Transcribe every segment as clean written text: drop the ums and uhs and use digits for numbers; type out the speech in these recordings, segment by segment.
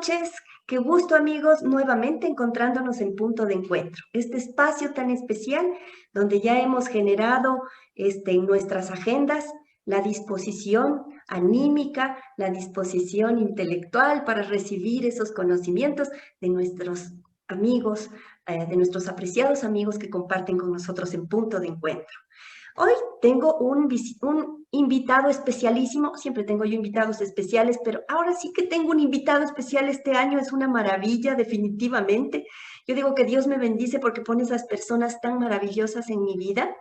noches, qué gusto amigos, nuevamente encontrándonos en Punto de Encuentro, este espacio tan especial donde ya hemos generado en nuestras agendas la disposición anímica, la disposición intelectual para recibir esos conocimientos de nuestros amigos, de nuestros apreciados amigos que comparten con nosotros en Punto de Encuentro. Hoy tengo un invitado especialísimo, siempre tengo yo invitados especiales, pero ahora sí que tengo un invitado especial este año, es una maravilla definitivamente. Yo digo que Dios me bendice porque pone esas personas tan maravillosas en mi vida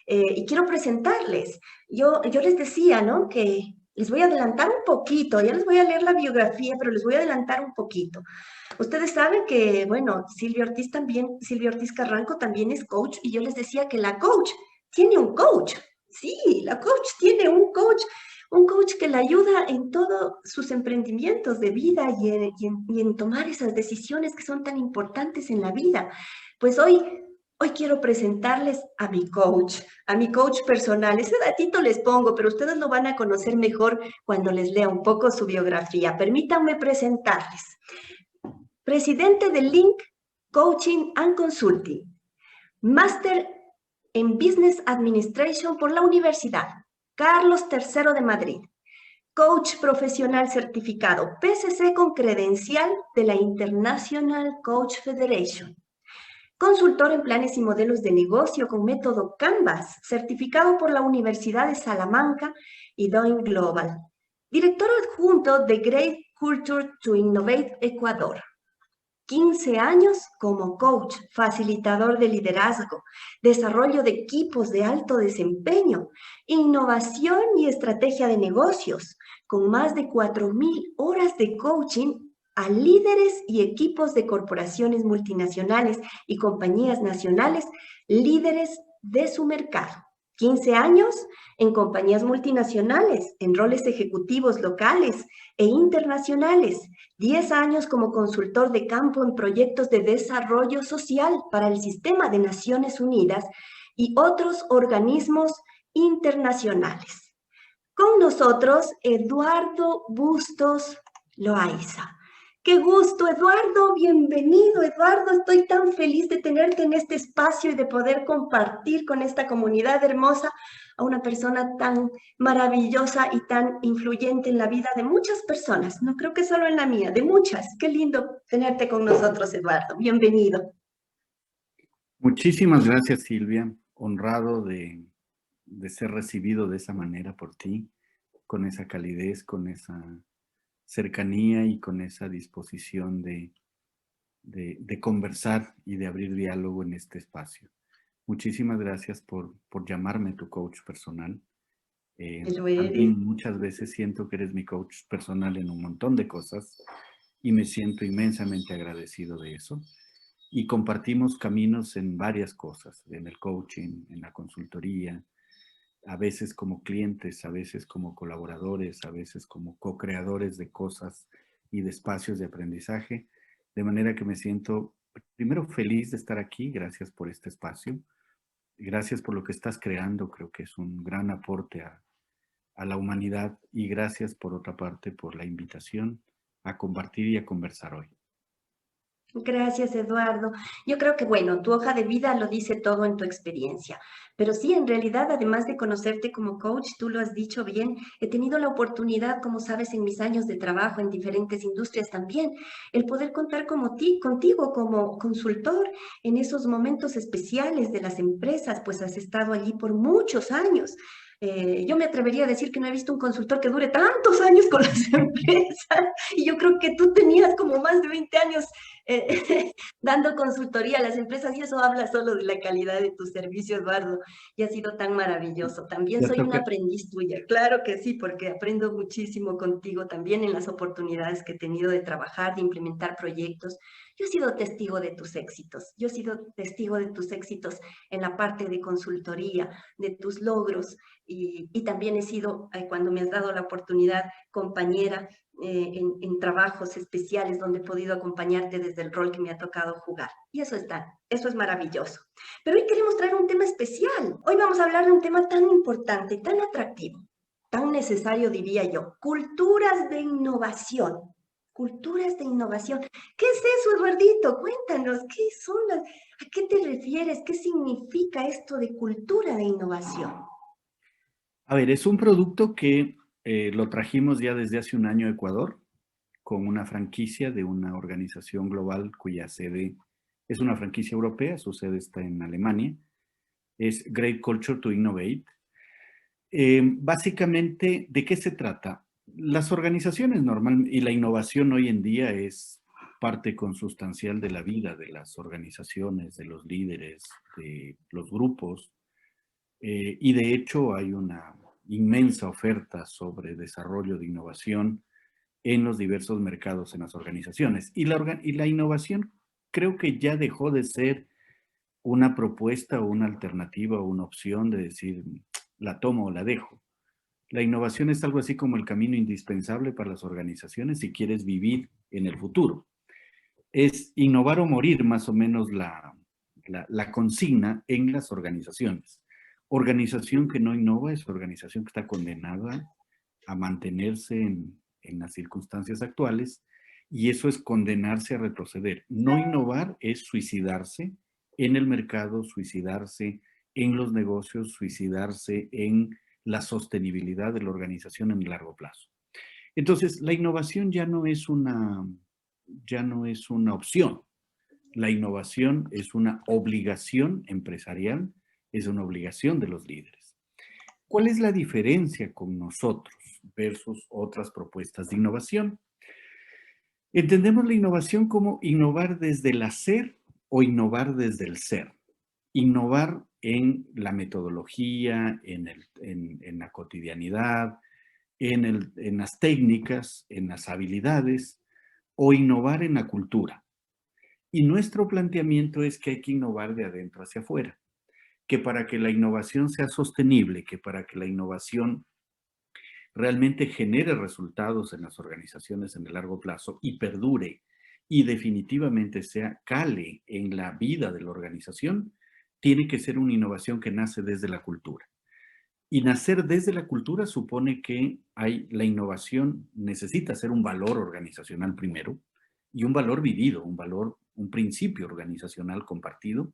y quiero presentarles. Yo les decía, ¿no? Que les voy a adelantar un poquito, ya les voy a leer la biografía, pero les voy a adelantar un poquito. Ustedes saben que, bueno, Silvia Ortiz Carranco también es coach y yo les decía que la coach tiene un coach. Sí, la coach tiene un coach que la ayuda en todos sus emprendimientos de vida y en tomar esas decisiones que son tan importantes en la vida. Pues hoy quiero presentarles a mi coach personal. Ese datito les pongo, pero ustedes lo van a conocer mejor cuando les lea un poco su biografía. Permítanme presentarles. Presidente de Link Coaching and Consulting, Máster en Business Administration por la Universidad Carlos III de Madrid, Coach profesional certificado PCC con credencial de la International Coach Federation, consultor en planes y modelos de negocio con método Canvas, certificado por la Universidad de Salamanca y Doing Global, director adjunto de Great Culture to Innovate Ecuador. 15 años como coach, facilitador de liderazgo, desarrollo de equipos de alto desempeño, innovación y estrategia de negocios, con más de 4,000 horas de coaching a líderes y equipos de corporaciones multinacionales y compañías nacionales, líderes de su mercado. 15 años en compañías multinacionales, en roles ejecutivos locales e internacionales. 10 años como consultor de campo en proyectos de desarrollo social para el Sistema de Naciones Unidas y otros organismos internacionales. Con nosotros, Eduardo Bustos Loaiza. Qué gusto, Eduardo, bienvenido, Eduardo. Estoy tan feliz de tenerte en este espacio y de poder compartir con esta comunidad hermosa a una persona tan maravillosa y tan influyente en la vida de muchas personas. No creo que solo en la mía, de muchas. Qué lindo tenerte con nosotros, Eduardo. Bienvenido. Muchísimas gracias, Silvia. Honrado de ser recibido de esa manera por ti, con esa calidez, con esa cercanía y con esa disposición de conversar y de abrir diálogo en este espacio. Muchísimas gracias por llamarme tu coach personal. Lo eres. También muchas veces siento que eres mi coach personal en un montón de cosas y me siento inmensamente agradecido de eso. Y compartimos caminos en varias cosas, en el coaching, en la consultoría, a veces como clientes, a veces como colaboradores, a veces como co-creadores de cosas y de espacios de aprendizaje, de manera que me siento primero feliz de estar aquí, gracias por este espacio, gracias por lo que estás creando, creo que es un gran aporte a la humanidad y gracias por otra parte por la invitación a compartir y a conversar hoy. Gracias, Eduardo. Yo creo que, bueno, tu hoja de vida lo dice todo en tu experiencia, pero sí, en realidad, además de conocerte como coach, tú lo has dicho bien, he tenido la oportunidad, como sabes, en mis años de trabajo en diferentes industrias también, el poder contar contigo como consultor en esos momentos especiales de las empresas, pues has estado allí por muchos años. Yo me atrevería a decir que no he visto un consultor que dure tantos años con las empresas y yo creo que tú tenías como más de 20 años dando consultoría a las empresas y eso habla solo de la calidad de tu servicio, Eduardo, y ha sido tan maravilloso. También soy una aprendiz tuya, claro que sí, porque aprendo muchísimo contigo también en las oportunidades que he tenido de trabajar, de implementar proyectos. Yo he sido testigo de tus éxitos, yo he sido testigo de tus éxitos en la parte de consultoría, de tus logros, y también he sido, cuando me has dado la oportunidad, compañera en trabajos especiales donde he podido acompañarte desde el rol que me ha tocado jugar. Y eso es maravilloso. Pero hoy queremos traer un tema especial. Hoy vamos a hablar de un tema tan importante, tan atractivo, tan necesario, diría yo. Culturas de innovación. culturas de innovación. ¿Qué es eso, Eduardito? Cuéntanos, ¿qué son a qué te refieres? ¿Qué significa esto de cultura de innovación? A ver, es un producto que lo trajimos ya desde hace un año a Ecuador con una franquicia de una organización global cuya sede es una franquicia europea, su sede está en Alemania. Es Great Culture to Innovate. Básicamente, ¿de qué se trata? Las organizaciones normalmente, y la innovación hoy en día es parte consustancial de la vida de las organizaciones, de los líderes, de los grupos, y de hecho hay una inmensa oferta sobre desarrollo de innovación en los diversos mercados en las organizaciones. Y la innovación creo que ya dejó de ser una propuesta o una alternativa o una opción de decir, la tomo o la dejo. La innovación es algo así como el camino indispensable para las organizaciones si quieres vivir en el futuro. Es innovar o morir más o menos la consigna en las organizaciones. Organización que no innova es organización que está condenada a mantenerse en las circunstancias actuales y eso es condenarse a retroceder. No innovar es suicidarse en el mercado, suicidarse en los negocios, suicidarse en la sostenibilidad de la organización en el largo plazo. Entonces, la innovación ya no es una opción. La innovación es una obligación empresarial, es una obligación de los líderes. ¿Cuál es la diferencia con nosotros versus otras propuestas de innovación? Entendemos la innovación como innovar desde el hacer o innovar desde el ser. Innovar en la metodología, en la cotidianidad, en las técnicas, en las habilidades o innovar en la cultura. Y nuestro planteamiento es que hay que innovar de adentro hacia afuera, que para que la innovación sea sostenible, que para que la innovación realmente genere resultados en las organizaciones en el largo plazo y perdure y definitivamente sea cale en la vida de la organización, tiene que ser una innovación que nace desde la cultura. Y nacer desde la cultura supone que la innovación necesita ser un valor organizacional primero y un valor vivido, un principio organizacional compartido.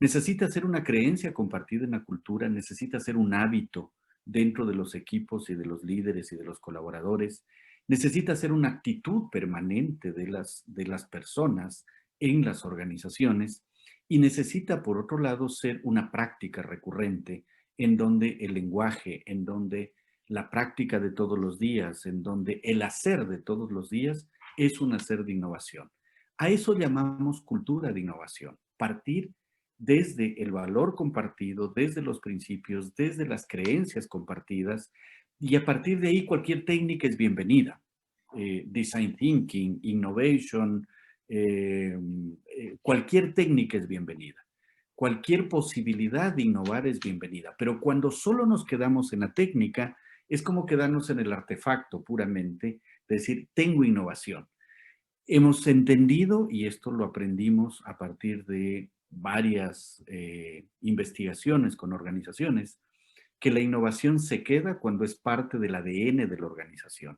Necesita ser una creencia compartida en la cultura, necesita ser un hábito dentro de los equipos y de los líderes y de los colaboradores. Necesita ser una actitud permanente de las personas en las organizaciones y necesita, por otro lado, ser una práctica recurrente en donde el lenguaje, en donde la práctica de todos los días, en donde el hacer de todos los días es un hacer de innovación. A eso llamamos cultura de innovación. Partir desde el valor compartido, desde los principios, desde las creencias compartidas, y a partir de ahí cualquier técnica es bienvenida. Design thinking, innovation, cualquier técnica es bienvenida. Cualquier posibilidad de innovar es bienvenida, pero cuando solo nos quedamos en la técnica, es como quedarnos en el artefacto puramente, decir, tengo innovación. Hemos entendido, y esto lo aprendimos a partir de varias investigaciones con organizaciones, que la innovación se queda cuando es parte del ADN de la organización.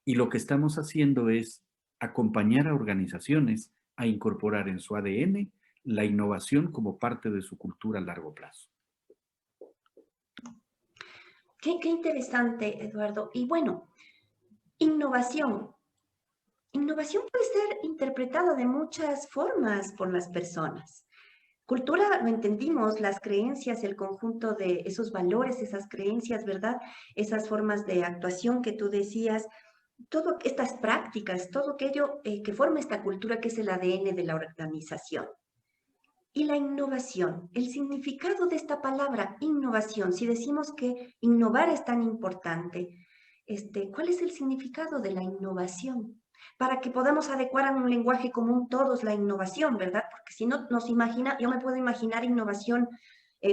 Y lo que estamos haciendo es acompañar a organizaciones a incorporar en su ADN la innovación como parte de su cultura a largo plazo. Qué interesante, Eduardo. Y bueno, innovación. Innovación puede ser interpretada de muchas formas por las personas. Cultura, lo entendimos, las creencias, el conjunto de esos valores, esas creencias, ¿verdad? Esas formas de actuación que tú decías, todas estas prácticas, todo aquello que forma esta cultura que es el ADN de la organización. Y la innovación, el significado de esta palabra, innovación, si decimos que innovar es tan importante, ¿cuál es el significado de la innovación? Para que podamos adecuar a un lenguaje común todos la innovación, ¿verdad? Porque si no nos imagina, yo me puedo imaginar innovación,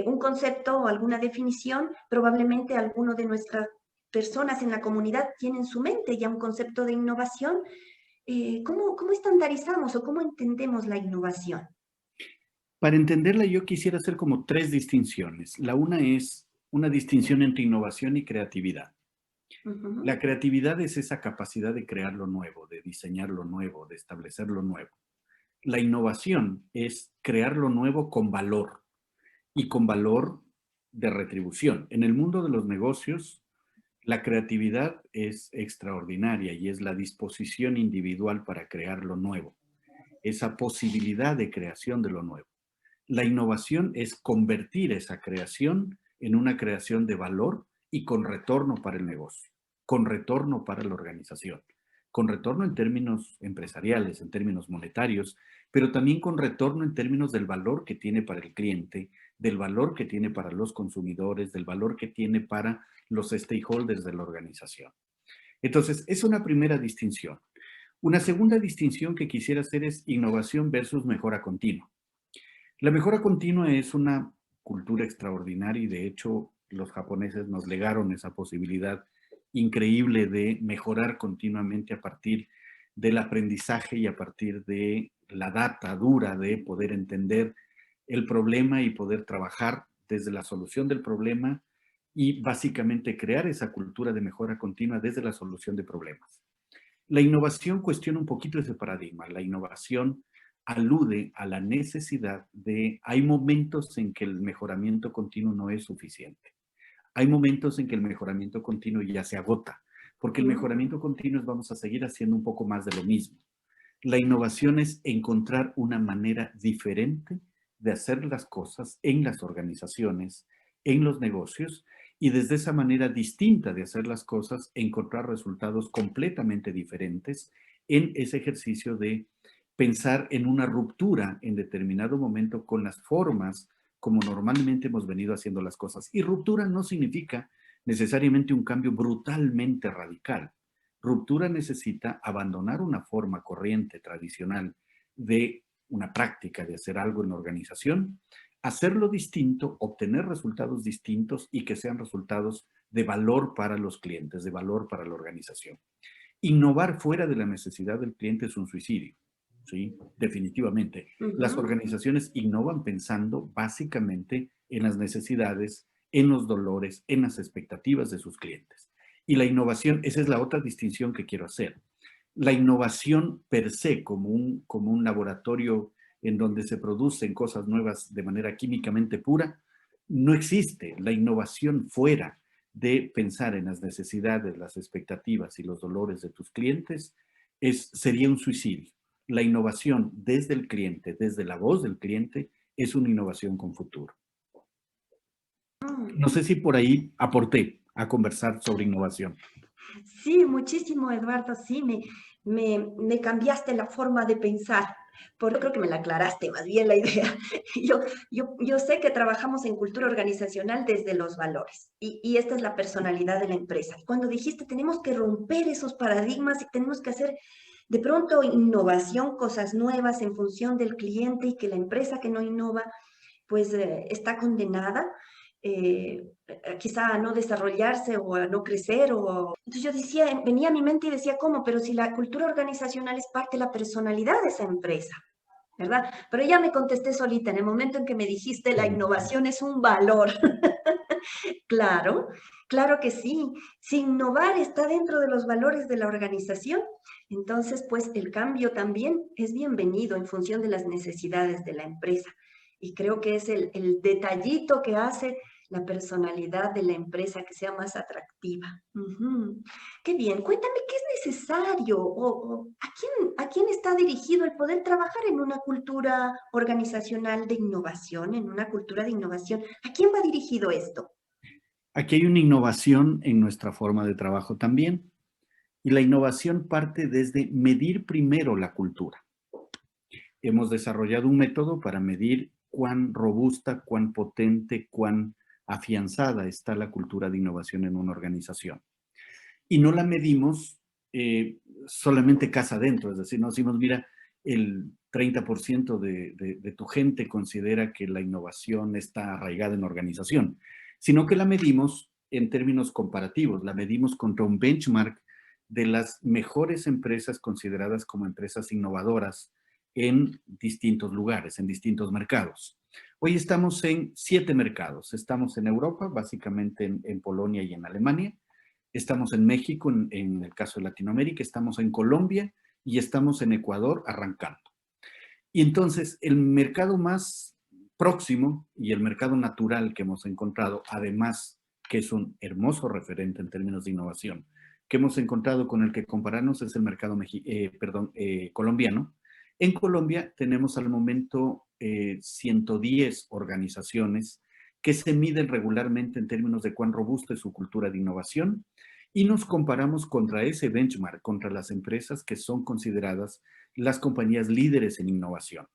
un concepto o alguna definición, probablemente alguno de nuestras personas en la comunidad tiene en su mente ya un concepto de innovación. ¿Cómo estandarizamos o cómo entendemos la innovación? Para entenderla, yo quisiera hacer como tres distinciones. La una es una distinción entre innovación y creatividad. Ujú. La creatividad es esa capacidad de crear lo nuevo, de diseñar lo nuevo, de establecer lo nuevo. La innovación es crear lo nuevo con valor y con valor de retribución. En el mundo de los negocios, la creatividad es extraordinaria y es la disposición individual para crear lo nuevo, esa posibilidad de creación de lo nuevo. La innovación es convertir esa creación en una creación de valor y con retorno para el negocio, con retorno para la organización, con retorno en términos empresariales, en términos monetarios, pero también con retorno en términos del valor que tiene para el cliente, del valor que tiene para los consumidores, del valor que tiene para los stakeholders de la organización. Entonces, es una primera distinción. Una segunda distinción que quisiera hacer es innovación versus mejora continua. La mejora continua es una cultura extraordinaria y de hecho los japoneses nos legaron esa posibilidad increíble de mejorar continuamente a partir del aprendizaje y a partir de la data dura de poder entender el problema y poder trabajar desde la solución del problema y básicamente crear esa cultura de mejora continua desde la solución de problemas. La innovación cuestiona un poquito ese paradigma. La innovación alude a la necesidad de, hay momentos en que el mejoramiento continuo no es suficiente. Hay momentos en que el mejoramiento continuo ya se agota, porque el Mm. mejoramiento continuo es vamos a seguir haciendo un poco más de lo mismo. La innovación es encontrar una manera diferente de hacer las cosas en las organizaciones, en los negocios, y desde esa manera distinta de hacer las cosas, encontrar resultados completamente diferentes en ese ejercicio de pensar en una ruptura en determinado momento con las formas como normalmente hemos venido haciendo las cosas. Y ruptura no significa necesariamente un cambio brutalmente radical. Ruptura necesita abandonar una forma corriente tradicional de una práctica de hacer algo en la organización, hacerlo distinto, obtener resultados distintos y que sean resultados de valor para los clientes, de valor para la organización. Innovar fuera de la necesidad del cliente es un suicidio, ¿sí? Definitivamente. Las Ujú. organizaciones innovan pensando básicamente en las necesidades, en los dolores, en las expectativas de sus clientes. Y la innovación, esa es la otra distinción que quiero hacer. La innovación per se, como un laboratorio en donde se producen cosas nuevas de manera químicamente pura, no existe. La innovación fuera de pensar en las necesidades, las expectativas y los dolores de tus clientes sería un suicidio. La innovación desde el cliente, desde la voz del cliente, es una innovación con futuro. No Mm. sé si por ahí aporté a conversar sobre innovación. Sí, muchísimo, Eduardo. Sí, me cambiaste la forma de pensar. Por creo que me la aclaraste más bien la idea. Yo sé que trabajamos en cultura organizacional desde los valores y esta es la personalidad de la empresa. Cuando dijiste tenemos que romper esos paradigmas y tenemos que hacer de pronto innovación, cosas nuevas en función del cliente y que la empresa que no innova pues está condenada quizá a no desarrollarse o a no crecer. Entonces yo decía, venía a mi mente y decía, ¿cómo? Pero si la cultura organizacional es parte de la personalidad de esa empresa, ¿verdad? Pero ya me contesté solita en el momento en que me dijiste la innovación es un valor. Claro, claro que sí. Si innovar está dentro de los valores de la organización, entonces pues el cambio también es bienvenido en función de las necesidades de la empresa. Y creo que es el detallito que hace la personalidad de la empresa que sea más atractiva. Ujú. Qué bien, cuéntame qué es necesario o a quién está dirigido el poder trabajar en una cultura organizacional de innovación, en una cultura de innovación. ¿A quién va dirigido esto? Aquí hay una innovación en nuestra forma de trabajo también. Y la innovación parte desde medir primero la cultura. Hemos desarrollado un método para medir cuán robusta, cuán potente, cuán afianzada está la cultura de innovación en una organización. Y no la medimos solamente casa adentro, es decir, no decimos, mira, el 30% de tu gente considera que la innovación está arraigada en la organización, sino que la medimos en términos comparativos, la medimos contra un benchmark de las mejores empresas consideradas como empresas innovadoras en distintos lugares, en distintos mercados. Hoy estamos en 7 mercados. Estamos en Europa, básicamente en Polonia y en Alemania. estamos en México, en el caso de Latinoamérica, estamos en Colombia y estamos en Ecuador arrancando. Y entonces el mercado más próximo y el mercado natural que hemos encontrado, además que es un hermoso referente en términos de innovación, que hemos encontrado con el que compararnos es el mercado colombiano. En Colombia tenemos al momento 110 organizaciones que se miden regularmente en términos de cuán robusta es su cultura de innovación y nos comparamos contra ese benchmark, contra las empresas que son consideradas las compañías líderes en innovación.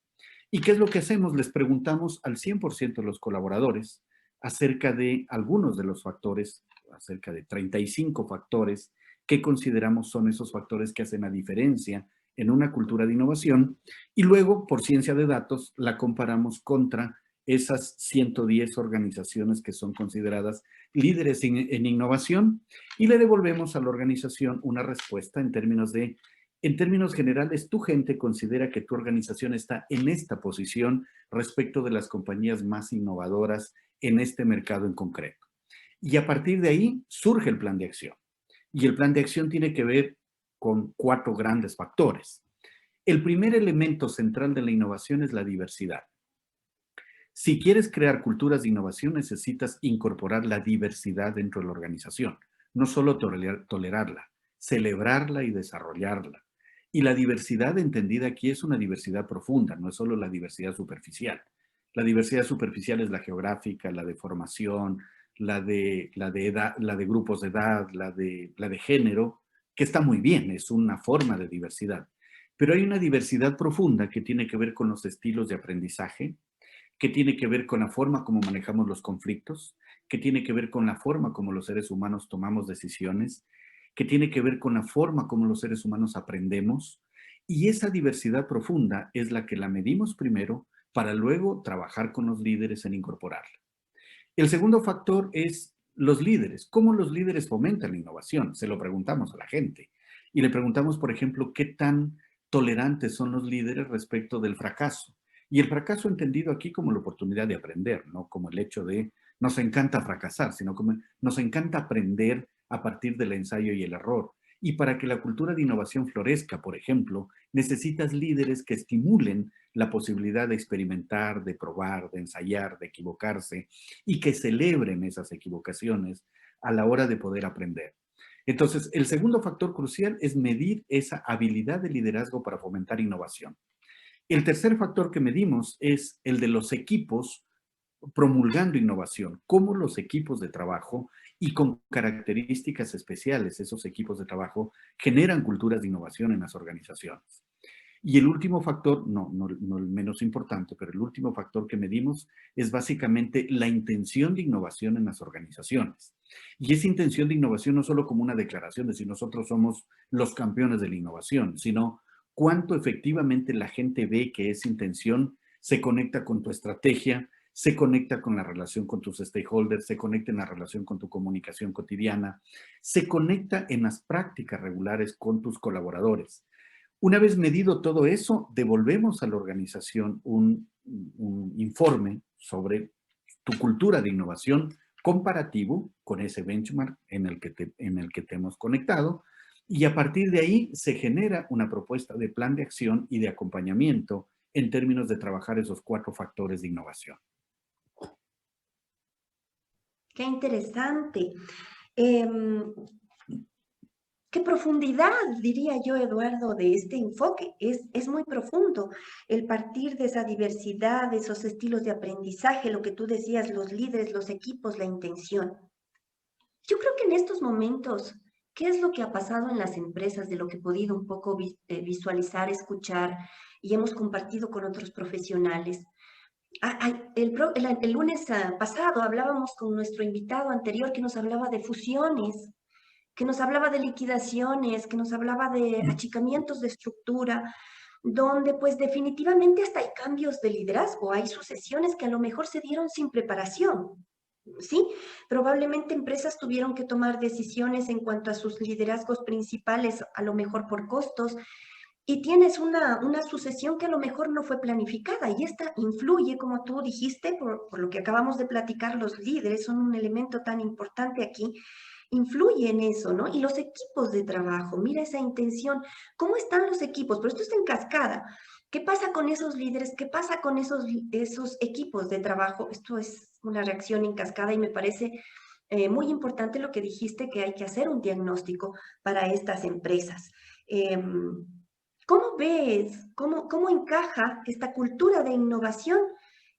¿Y qué es lo que hacemos? Les preguntamos al 100% de los colaboradores acerca de algunos de los factores, acerca de 35 factores que consideramos son esos factores que hacen la diferencia en una cultura de innovación y luego, por ciencia de datos, la comparamos contra esas 110 organizaciones que son consideradas líderes en innovación y le devolvemos a la organización una respuesta en términos generales, tu gente considera que tu organización está en esta posición respecto de las compañías más innovadoras en este mercado en concreto. Y a partir de ahí surge el plan de acción. Y el plan de acción tiene que ver con 4 grandes factores. El primer elemento central de la innovación es la diversidad. Si quieres crear culturas de innovación, necesitas incorporar la diversidad dentro de la organización. No solo tolerarla, celebrarla y desarrollarla. Y la diversidad entendida aquí es una diversidad profunda, no es solo la diversidad superficial. La diversidad superficial es la geográfica, la de formación, la de edad, la de grupos de edad, la de género, que está muy bien, es una forma de diversidad. Pero hay una diversidad profunda que tiene que ver con los estilos de aprendizaje, que tiene que ver con la forma como manejamos los conflictos, que tiene que ver con la forma como los seres humanos tomamos decisiones, que tiene que ver con la forma como los seres humanos aprendemos. Y esa diversidad profunda es la que la medimos primero para luego trabajar con los líderes en incorporarla. El segundo factor es los líderes. ¿Cómo los líderes fomentan la innovación? Se lo preguntamos a la gente. Y le preguntamos, por ejemplo, qué tan tolerantes son los líderes respecto del fracaso. Y el fracaso entendido aquí como la oportunidad de aprender, no como el hecho de nos encanta fracasar, sino como nos encanta aprender a partir del ensayo y el error. Y para que la cultura de innovación florezca, por ejemplo, necesitas líderes que estimulen la posibilidad de experimentar, de probar, de ensayar, de equivocarse y que celebren esas equivocaciones a la hora de poder aprender. Entonces, el segundo factor crucial es medir esa habilidad de liderazgo para fomentar innovación. El tercer factor que medimos es el de los equipos promulgando innovación, cómo los equipos de trabajo y con características especiales, esos equipos de trabajo generan culturas de innovación en las organizaciones. Y el último factor, no el menos importante, pero el último factor que medimos es básicamente la intención de innovación en las organizaciones. Y esa intención de innovación no solo como una declaración de si nosotros somos los campeones de la innovación, sino cuánto efectivamente la gente ve que esa intención se conecta con tu estrategia, se conecta con la relación con tus stakeholders, se conecta en la relación con tu comunicación cotidiana, se conecta en las prácticas regulares con tus colaboradores. Una vez medido todo eso, devolvemos a la organización un informe sobre tu cultura de innovación comparativo con ese benchmark en el que te hemos conectado y a partir de ahí se genera una propuesta de plan de acción y de acompañamiento en términos de trabajar esos 4 factores de innovación. Qué interesante. Qué profundidad, diría yo, Eduardo, de este enfoque. Es muy profundo el partir de esa diversidad, de esos estilos de aprendizaje, lo que tú decías, los líderes, los equipos, la intención. Yo creo que en estos momentos, ¿qué es lo que ha pasado en las empresas de lo que he podido un poco visualizar, escuchar y hemos compartido con otros profesionales? El lunes pasado hablábamos con nuestro invitado anterior que nos hablaba de fusiones, que nos hablaba de liquidaciones, que nos hablaba de achicamientos de estructura, donde pues definitivamente hasta hay cambios de liderazgo, hay sucesiones que a lo mejor se dieron sin preparación. Sí, probablemente empresas tuvieron que tomar decisiones en cuanto a sus liderazgos principales, a lo mejor por costos, y tienes una sucesión que a lo mejor no fue planificada y esta influye, como tú dijiste, por lo que acabamos de platicar, los líderes son un elemento tan importante aquí influye en eso, ¿no? Y los equipos de trabajo, mira esa intención, ¿cómo están los equipos? Pero esto está en cascada. ¿Qué pasa con esos líderes? ¿Qué pasa con esos equipos de trabajo? Esto es una reacción en cascada y me parece muy importante lo que dijiste, que hay que hacer un diagnóstico para estas empresas. Em, ¿Cómo ves, cómo encaja esta cultura de innovación?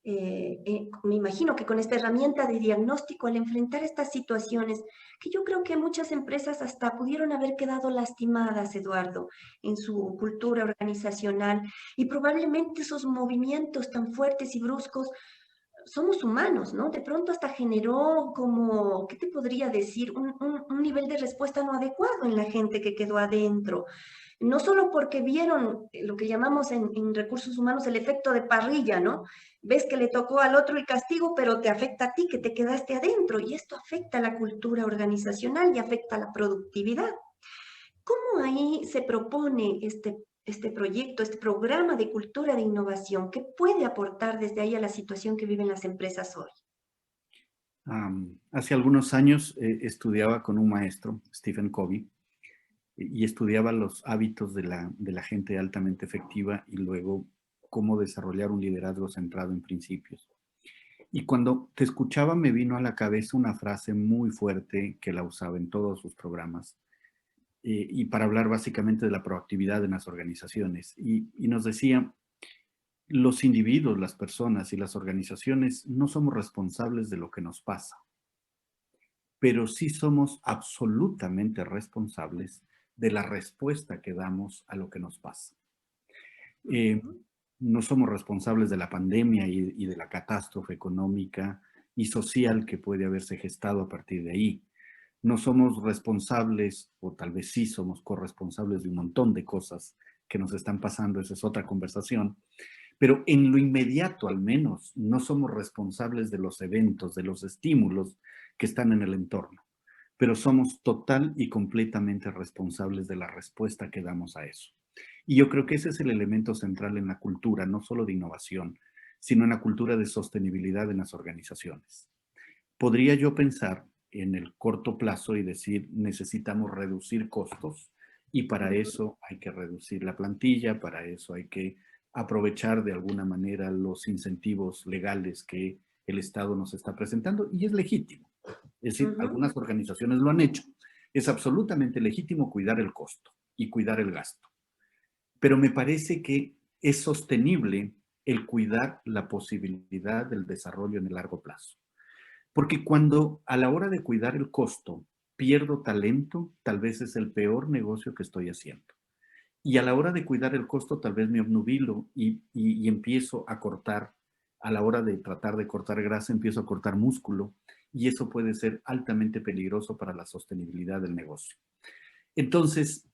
Me imagino que con esta herramienta de diagnóstico, al enfrentar estas situaciones, que yo creo que muchas empresas hasta pudieron haber quedado lastimadas, Eduardo, en su cultura organizacional, y probablemente esos movimientos tan fuertes y bruscos somos humanos, ¿no? De pronto hasta generó como, ¿qué te podría decir? Un nivel de respuesta no adecuado en la gente que quedó adentro. No solo porque vieron lo que llamamos en recursos humanos el efecto de parrilla, ¿no? Ves que le tocó al otro el castigo, pero te afecta a ti que te quedaste adentro y esto afecta a la cultura organizacional y afecta a la productividad. ¿Cómo ahí se propone este proyecto, este programa de cultura de innovación? ¿Qué puede aportar desde ahí a la situación que viven las empresas hoy? Hace algunos años estudiaba con un maestro, Stephen Covey, y estudiaba los hábitos de la gente altamente efectiva y luego cómo desarrollar un liderazgo centrado en principios. Y cuando te escuchaba me vino a la cabeza una frase muy fuerte que la usaba en todos sus programas y para hablar básicamente de la proactividad en las organizaciones. Y nos decía, los individuos, las personas y las organizaciones no somos responsables de lo que nos pasa, pero sí somos absolutamente responsables de la respuesta que damos a lo que nos pasa. Eh, Ujú. no somos responsables de la pandemia y de la catástrofe económica y social que puede haberse gestado a partir de ahí. No somos responsables, o tal vez sí somos corresponsables de un montón de cosas que nos están pasando, esa es otra conversación, pero en lo inmediato al menos no somos responsables de los eventos, de los estímulos que están en el entorno, pero somos total y completamente responsables de la respuesta que damos a eso. Y yo creo que ese es el elemento central en la cultura, no solo de innovación, sino en la cultura de sostenibilidad en las organizaciones. Podría yo pensar en el corto plazo y decir, necesitamos reducir costos y para Ujú. eso hay que reducir la plantilla, para eso hay que aprovechar de alguna manera los incentivos legales que el Estado nos está presentando y es legítimo. Es decir, Ujú. algunas organizaciones lo han hecho. Es absolutamente legítimo cuidar el costo y cuidar el gasto. Pero me parece que es sostenible el cuidar la posibilidad del desarrollo en el largo plazo. Porque cuando a la hora de cuidar el costo pierdo talento, tal vez es el peor negocio que estoy haciendo. Y a la hora de cuidar el costo, tal vez me obnubilo y empiezo a cortar, a la hora de tratar de cortar grasa, empiezo a cortar músculo y eso puede ser altamente peligroso para la sostenibilidad del negocio. Entonces,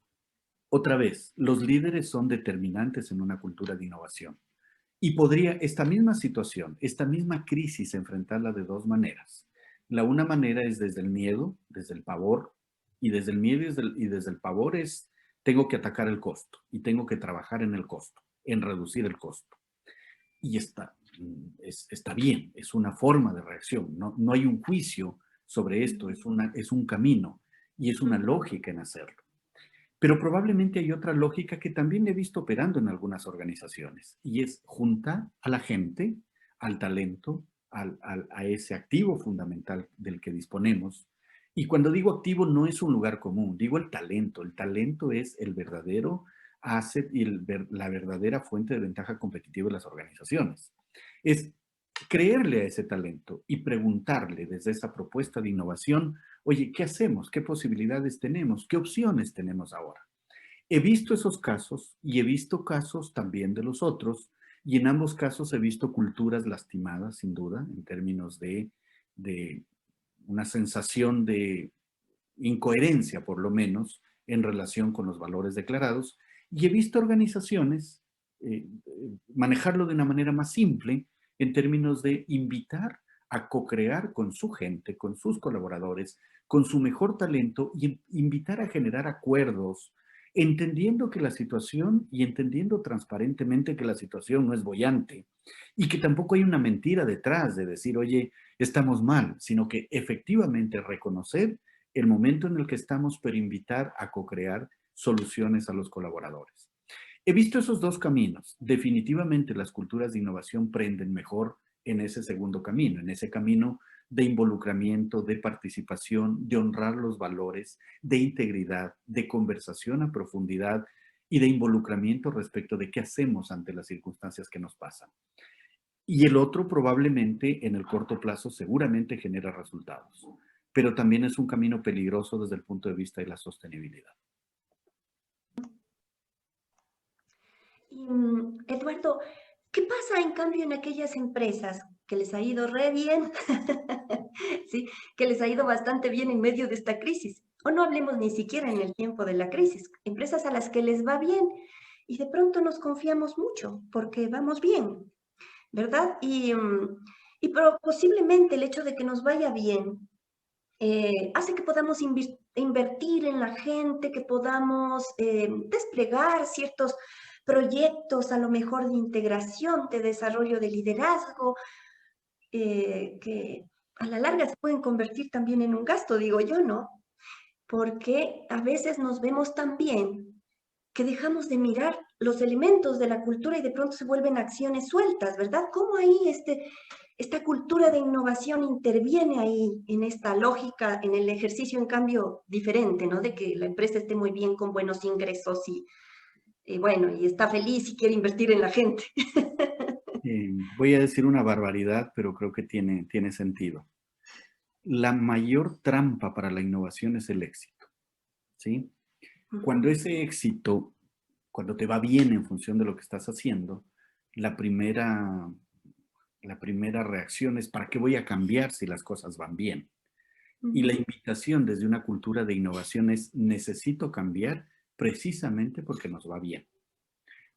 otra vez, los líderes son determinantes en una cultura de innovación. Y podría esta misma situación, esta misma crisis, enfrentarla de dos maneras. La una manera es desde el miedo, desde el pavor, y desde el miedo y desde el pavor es, tengo que atacar el costo y tengo que trabajar en el costo, en reducir el costo. Y está bien, es una forma de reacción, no hay un juicio sobre esto, Ujú. es un camino y es una Ujú. lógica en hacerlo. Pero probablemente hay otra lógica que también he visto operando en algunas organizaciones y es juntar a la gente, al talento, a ese activo fundamental del que disponemos. Y cuando digo activo no es un lugar común, digo el talento. El talento es el verdadero asset y la verdadera fuente de ventaja competitiva de las organizaciones. Es creerle a ese talento y preguntarle desde esa propuesta de innovación, oye, ¿qué hacemos? ¿Qué posibilidades tenemos? ¿Qué opciones tenemos ahora? He visto esos casos y he visto casos también de los otros y en ambos casos he visto culturas lastimadas, sin duda, en términos de una sensación de incoherencia, por lo menos, en relación con los valores declarados. Y he visto organizaciones manejarlo de una manera más simple en términos de invitar a co-crear con su gente, con sus colaboradores, con su mejor talento y invitar a generar acuerdos, entendiendo que la situación y entendiendo transparentemente que la situación no es boyante y que tampoco hay una mentira detrás de decir, oye, estamos mal, sino que efectivamente reconocer el momento en el que estamos, pero invitar a co-crear soluciones a los colaboradores. He visto esos dos caminos. Definitivamente las culturas de innovación prenden mejor en ese segundo camino, en ese camino de involucramiento, de participación, de honrar los valores, de integridad, de conversación a profundidad y de involucramiento respecto de qué hacemos ante las circunstancias que nos pasan. Y el otro probablemente en el corto plazo seguramente genera resultados, pero también es un camino peligroso desde el punto de vista de la sostenibilidad. Y, Eduardo, ¿qué pasa en cambio en aquellas empresas que les ha ido re bien? ¿Sí? Que les ha ido bastante bien en medio de esta crisis. O no hablemos ni siquiera en el tiempo de la crisis. Empresas a las que les va bien y de pronto nos confiamos mucho porque vamos bien, ¿verdad? Pero posiblemente el hecho de que nos vaya bien hace que podamos invertir en la gente, que podamos desplegar ciertos proyectos a lo mejor de integración, de desarrollo de liderazgo, que a la larga se pueden convertir también en un gasto, digo yo, ¿no? Porque a veces nos vemos tan bien que dejamos de mirar los elementos de la cultura y de pronto se vuelven acciones sueltas, ¿verdad? ¿Cómo ahí esta cultura de innovación interviene ahí en esta lógica, en el ejercicio en cambio diferente, ¿no? De que la empresa esté muy bien con buenos ingresos y bueno, y está feliz y quiere invertir en la gente. Voy a decir una barbaridad, pero creo que tiene sentido. La mayor trampa para la innovación es el éxito, ¿sí? Cuando ese éxito, cuando te va bien en función de lo que estás haciendo, la primera reacción es ¿para qué voy a cambiar si las cosas van bien? Y la invitación desde una cultura de innovación es necesito cambiar precisamente porque nos va bien.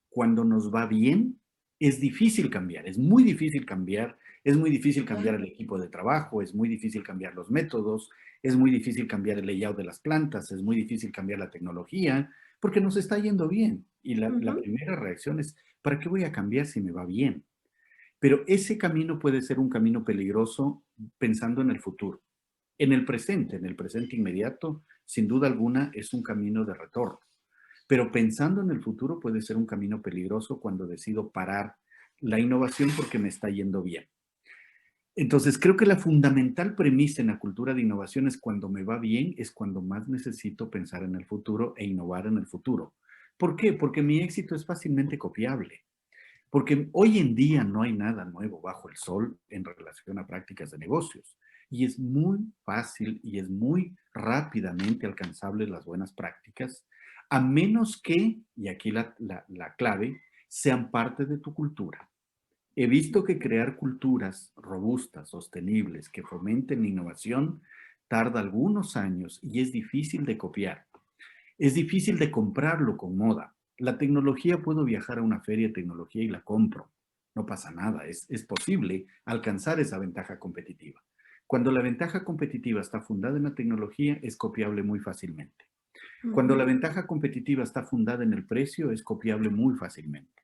Cuando nos va bien, es difícil cambiar, es muy difícil cambiar, es muy difícil cambiar el equipo de trabajo, es muy difícil cambiar los métodos, es muy difícil cambiar el layout de las plantas, es muy difícil cambiar la tecnología, porque nos está yendo bien. Y la primera reacción es, ¿para qué voy a cambiar si me va bien? Pero ese camino puede ser un camino peligroso pensando en el futuro. En el presente inmediato, sin duda alguna, es un camino de retorno. Pero pensando en el futuro puede ser un camino peligroso cuando decido parar la innovación porque me está yendo bien. Entonces, creo que la fundamental premisa en la cultura de innovación es cuando me va bien, es cuando más necesito pensar en el futuro e innovar en el futuro. ¿Por qué? Porque mi éxito es fácilmente copiable. Porque hoy en día no hay nada nuevo bajo el sol en relación a prácticas de negocios. Y es muy fácil y es muy rápidamente alcanzable las buenas prácticas, a menos que, y aquí la clave, sean parte de tu cultura. He visto que crear culturas robustas, sostenibles, que fomenten la innovación, tarda algunos años y es difícil de copiar. Es difícil de comprarlo con moda. La tecnología, puedo viajar a una feria de tecnología y la compro. No pasa nada, es posible alcanzar esa ventaja competitiva. Cuando la ventaja competitiva está fundada en la tecnología, es copiable muy fácilmente. Cuando la ventaja competitiva está fundada en el precio, es copiable muy fácilmente.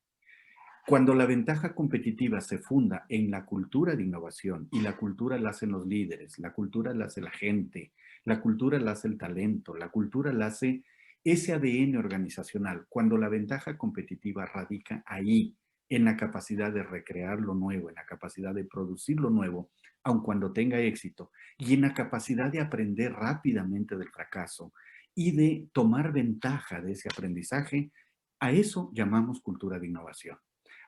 Cuando la ventaja competitiva se funda en la cultura de innovación, y la cultura la hacen los líderes, la cultura la hace la gente, la cultura la hace el talento, la cultura la hace ese ADN organizacional, cuando la ventaja competitiva radica ahí, en la capacidad de recrear lo nuevo, en la capacidad de producir lo nuevo, aun cuando tenga éxito, y en la capacidad de aprender rápidamente del fracaso y de tomar ventaja de ese aprendizaje, a eso llamamos cultura de innovación.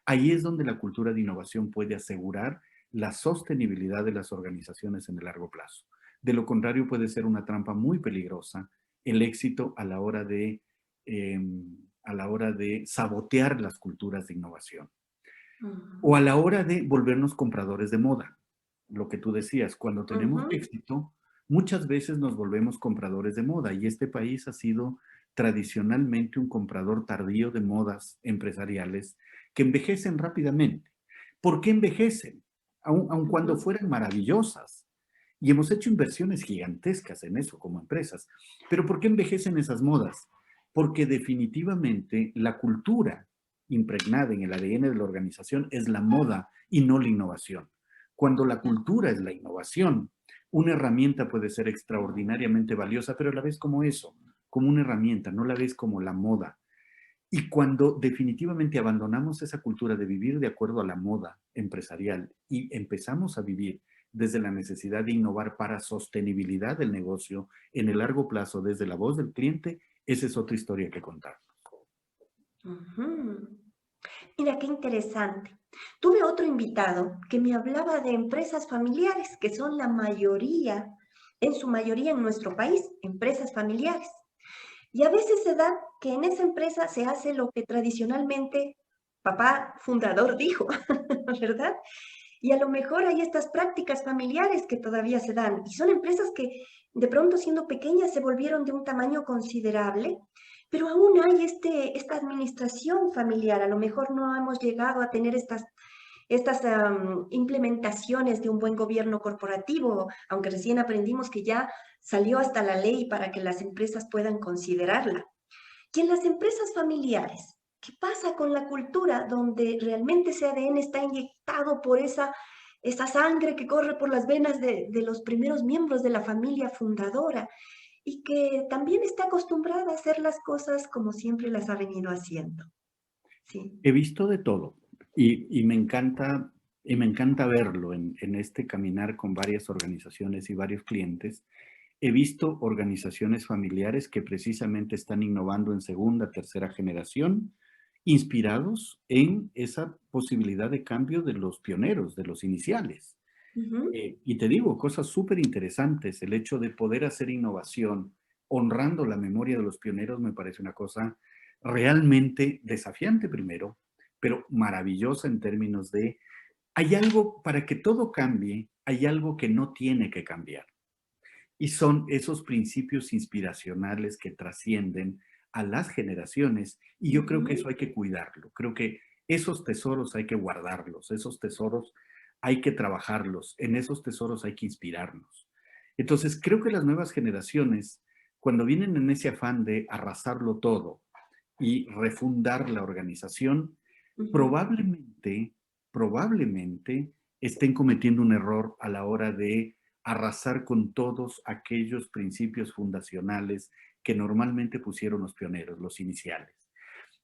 Ahí es donde la cultura de innovación puede asegurar la sostenibilidad de las organizaciones en el largo plazo. De lo contrario, puede ser una trampa muy peligrosa el éxito a la hora de sabotear las culturas de innovación. O a la hora de volvernos compradores de moda. Lo que tú decías, cuando tenemos éxito, muchas veces nos volvemos compradores de moda, y este país ha sido tradicionalmente un comprador tardío de modas empresariales que envejecen rápidamente. ¿Por qué envejecen? Aun cuando fueran maravillosas. Y hemos hecho inversiones gigantescas en eso como empresas. Pero ¿por qué envejecen esas modas? Porque definitivamente la cultura impregnada en el ADN de la organización es la moda y no la innovación. Cuando la cultura es la innovación, Una herramienta puede ser extraordinariamente valiosa, pero la ves como eso, como una herramienta, no la ves como la moda. Y cuando definitivamente abandonamos esa cultura de vivir de acuerdo a la moda empresarial y empezamos a vivir desde la necesidad de innovar para sostenibilidad del negocio en el largo plazo desde la voz del cliente, esa es otra historia que contar. Ujú. Mira, qué interesante. Tuve otro invitado que me hablaba de empresas familiares, que son la mayoría, en su mayoría en nuestro país, empresas familiares. Y a veces se da que en esa empresa se hace lo que tradicionalmente papá fundador dijo, ¿verdad? Y a lo mejor hay estas prácticas familiares que todavía se dan. Y son empresas que de pronto siendo pequeñas se volvieron de un tamaño considerable, pero aún hay esta administración familiar. A lo mejor no hemos llegado a tener estas implementaciones de un buen gobierno corporativo, aunque recién aprendimos que ya salió hasta la ley para que las empresas puedan considerarla. Y en las empresas familiares, ¿qué pasa con la cultura donde realmente ese ADN está inyectado por esa sangre que corre por las venas de los primeros miembros de la familia fundadora y que también está acostumbrada a hacer las cosas como siempre las ha venido haciendo? Sí. He visto de todo y me encanta verlo en este caminar con varias organizaciones y varios clientes. He visto organizaciones familiares que precisamente están innovando en segunda, tercera generación, inspirados en esa posibilidad de cambio de los pioneros, de los iniciales. Ujú, Y te digo, cosas súper interesantes. El hecho de poder hacer innovación honrando la memoria de los pioneros me parece una cosa realmente desafiante primero, pero maravillosa en términos de, hay algo para que todo cambie, hay algo que no tiene que cambiar. Y son esos principios inspiracionales que trascienden a las generaciones y yo creo que ujú, eso hay que cuidarlo. Creo que esos tesoros hay que guardarlos, esos tesoros hay que trabajarlos, en esos tesoros hay que inspirarnos. Entonces, creo que las nuevas generaciones, cuando vienen en ese afán de arrasarlo todo y refundar la organización, ujú. probablemente, probablemente estén cometiendo un error a la hora de arrasar con todos aquellos principios fundacionales que normalmente pusieron los pioneros, los iniciales.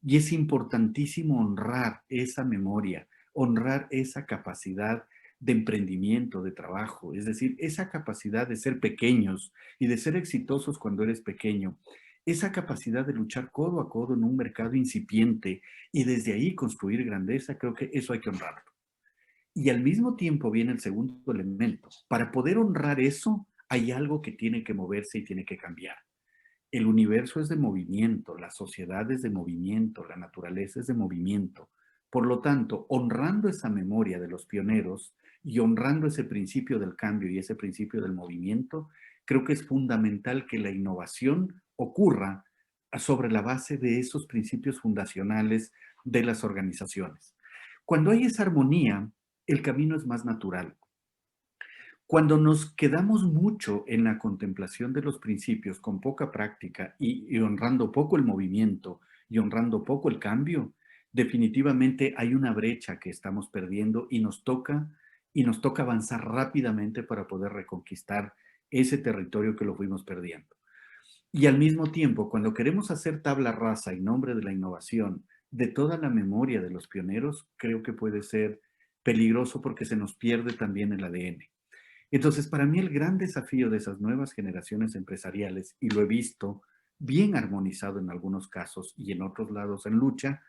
Y es importantísimo honrar esa memoria, honrar esa capacidad de emprendimiento, de trabajo, es decir, esa capacidad de ser pequeños y de ser exitosos cuando eres pequeño, esa capacidad de luchar codo a codo en un mercado incipiente y desde ahí construir grandeza, creo que eso hay que honrarlo. Y al mismo tiempo viene el segundo elemento. Para poder honrar eso, hay algo que tiene que moverse y tiene que cambiar. El universo es de movimiento, la sociedad es de movimiento, la naturaleza es de movimiento. Por lo tanto, honrando esa memoria de los pioneros y honrando ese principio del cambio y ese principio del movimiento, creo que es fundamental que la innovación ocurra sobre la base de esos principios fundacionales de las organizaciones. Cuando hay esa armonía, el camino es más natural. Cuando nos quedamos mucho en la contemplación de los principios con poca práctica y honrando poco el movimiento y honrando poco el cambio, definitivamente hay una brecha que estamos perdiendo y nos toca avanzar rápidamente para poder reconquistar ese territorio que lo fuimos perdiendo. Y al mismo tiempo, cuando queremos hacer tabla rasa en nombre de la innovación, de toda la memoria de los pioneros, creo que puede ser peligroso porque se nos pierde también el ADN. Entonces, para mí el gran desafío de esas nuevas generaciones empresariales, y lo he visto bien armonizado en algunos casos y en otros lados en lucha,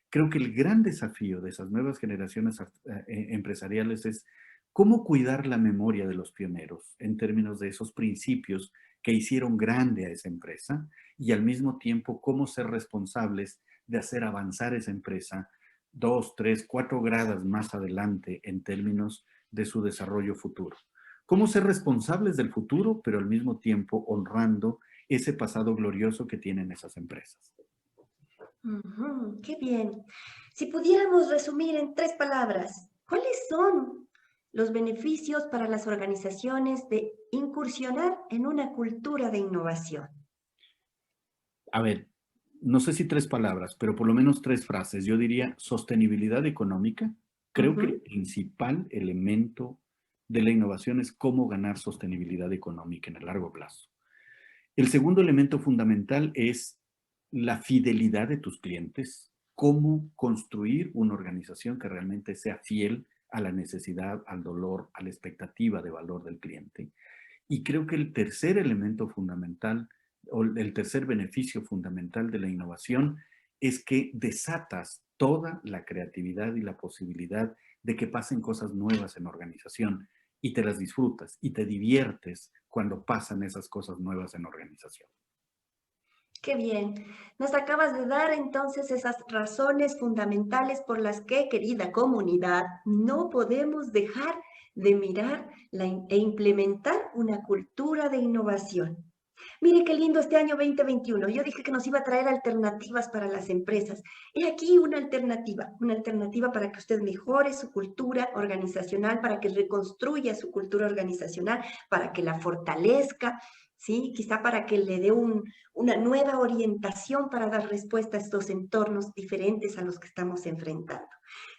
creo que el gran desafío de esas nuevas generaciones empresariales es cómo cuidar la memoria de los pioneros en términos de esos principios que hicieron grande a esa empresa y al mismo tiempo cómo ser responsables de hacer avanzar esa empresa 2, 3, 4 gradas más adelante en términos de su desarrollo futuro. Cómo ser responsables del futuro, pero al mismo tiempo honrando ese pasado glorioso que tienen esas empresas. Ujú, qué bien. Si pudiéramos resumir en 3 palabras, ¿cuáles son los beneficios para las organizaciones de incursionar en una cultura de innovación? A ver, no sé si 3 palabras, pero por lo menos 3 frases. Yo diría sostenibilidad económica. Creo que el Ujú, principal elemento de la innovación es cómo ganar sostenibilidad económica en el largo plazo. El segundo elemento fundamental es la fidelidad de tus clientes, cómo construir una organización que realmente sea fiel a la necesidad, al dolor, a la expectativa de valor del cliente. Y creo que el tercer elemento fundamental o el tercer beneficio fundamental de la innovación es que desatas toda la creatividad y la posibilidad de que pasen cosas nuevas en la organización y te las disfrutas y te diviertes cuando pasan esas cosas nuevas en la organización. Qué bien. Nos acabas de dar entonces esas razones fundamentales por las que, querida comunidad, no podemos dejar de mirar e implementar una cultura de innovación. Mire qué lindo este año 2021. Yo dije que nos iba a traer alternativas para las empresas. He aquí una alternativa para que usted mejore su cultura organizacional, para que reconstruya su cultura organizacional, para que la fortalezca, ¿sí? Quizá para que le dé una nueva orientación para dar respuesta a estos entornos diferentes a los que estamos enfrentando.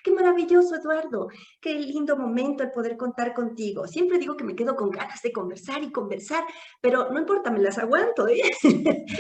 Qué maravilloso, Eduardo. Qué lindo momento el poder contar contigo. Siempre digo que me quedo con ganas de conversar y conversar, pero no importa, me las aguanto, ¿eh?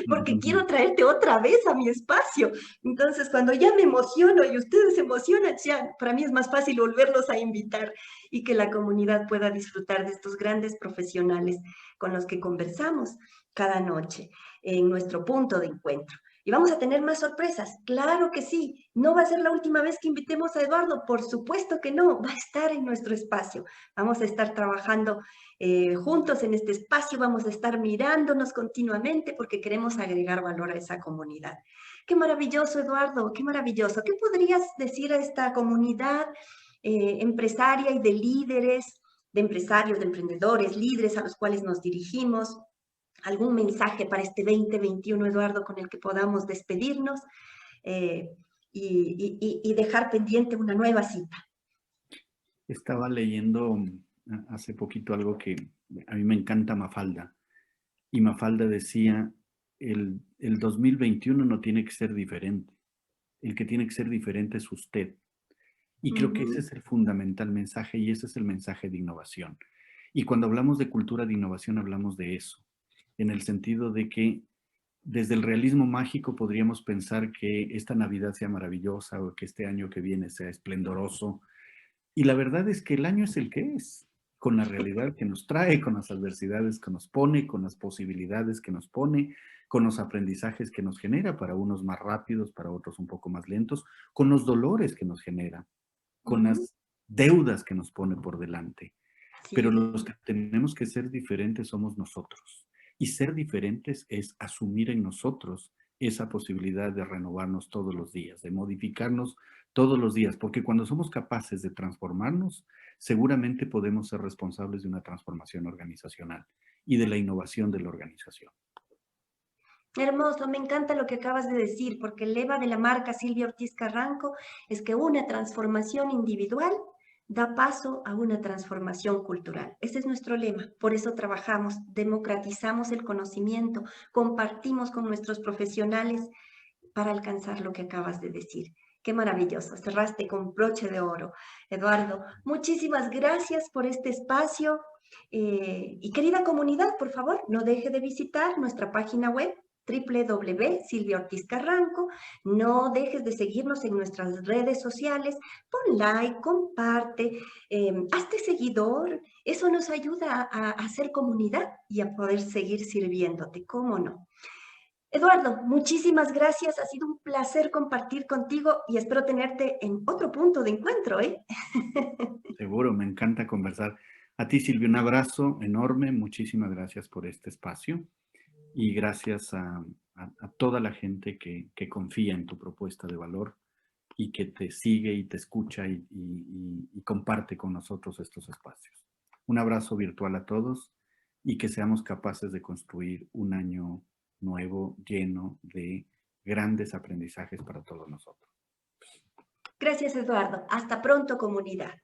Porque quiero traerte otra vez a mi espacio. Entonces, cuando ya me emociono y ustedes se emocionan, ya para mí es más fácil volverlos a invitar y que la comunidad pueda disfrutar de estos grandes profesionales con los que conversamos cada noche en nuestro punto de encuentro. Y vamos a tener más sorpresas, claro que sí. No va a ser la última vez que invitemos a Eduardo, por supuesto que no, va a estar en nuestro espacio. Vamos a estar trabajando juntos en este espacio, vamos a estar mirándonos continuamente porque queremos agregar valor a esa comunidad. Qué maravilloso, Eduardo, qué maravilloso. ¿Qué podrías decir a esta comunidad empresaria y de líderes, de empresarios, de emprendedores, líderes a los cuales nos dirigimos? ¿Algún mensaje para este 2021, Eduardo, con el que podamos despedirnos eh, y dejar pendiente una nueva cita? Estaba leyendo hace poquito algo que a mí me encanta Mafalda. Y Mafalda decía, el 2021 no tiene que ser diferente. El que tiene que ser diferente es usted. Y creo que ese es el fundamental mensaje y ese es el mensaje de innovación. Y cuando hablamos de cultura de innovación hablamos de eso, en el sentido de que desde el realismo mágico podríamos pensar que esta Navidad sea maravillosa o que este año que viene sea esplendoroso. Y la verdad es que el año es el que es, con la realidad que nos trae, con las adversidades que nos pone, con las posibilidades que nos pone, con los aprendizajes que nos genera, para unos más rápidos, para otros un poco más lentos, con los dolores que nos genera, con las deudas que nos pone por delante. Pero Sí. los que tenemos que ser diferentes somos nosotros. Y ser diferentes es asumir en nosotros esa posibilidad de renovarnos todos los días, de modificarnos todos los días, porque cuando somos capaces de transformarnos, seguramente podemos ser responsables de una transformación organizacional y de la innovación de la organización. Hermoso, me encanta lo que acabas de decir, porque el lema de la marca Silvia Ortiz Carranco es que una transformación individual da paso a una transformación cultural. Ese es nuestro lema, por eso trabajamos, democratizamos el conocimiento, compartimos con nuestros profesionales para alcanzar lo que acabas de decir. Qué maravilloso, cerraste con broche de oro. Eduardo, muchísimas gracias por este espacio. Y querida comunidad, por favor, no deje de visitar nuestra página web Silvia Ortiz Carranco. No dejes de seguirnos en nuestras redes sociales. Pon like, comparte, hazte seguidor. Eso nos ayuda a hacer comunidad y a poder seguir sirviéndote. ¿Cómo no? Eduardo, muchísimas gracias. Ha sido un placer compartir contigo y espero tenerte en otro punto de encuentro, ¿eh? Seguro, me encanta conversar. A ti, Silvia, un abrazo enorme. Muchísimas gracias por este espacio y gracias a toda la gente que confía en tu propuesta de valor y que te sigue y te escucha y comparte con nosotros estos espacios. Un abrazo virtual a todos y que seamos capaces de construir un año nuevo lleno de grandes aprendizajes para todos nosotros. Gracias, Eduardo. Hasta pronto, comunidad.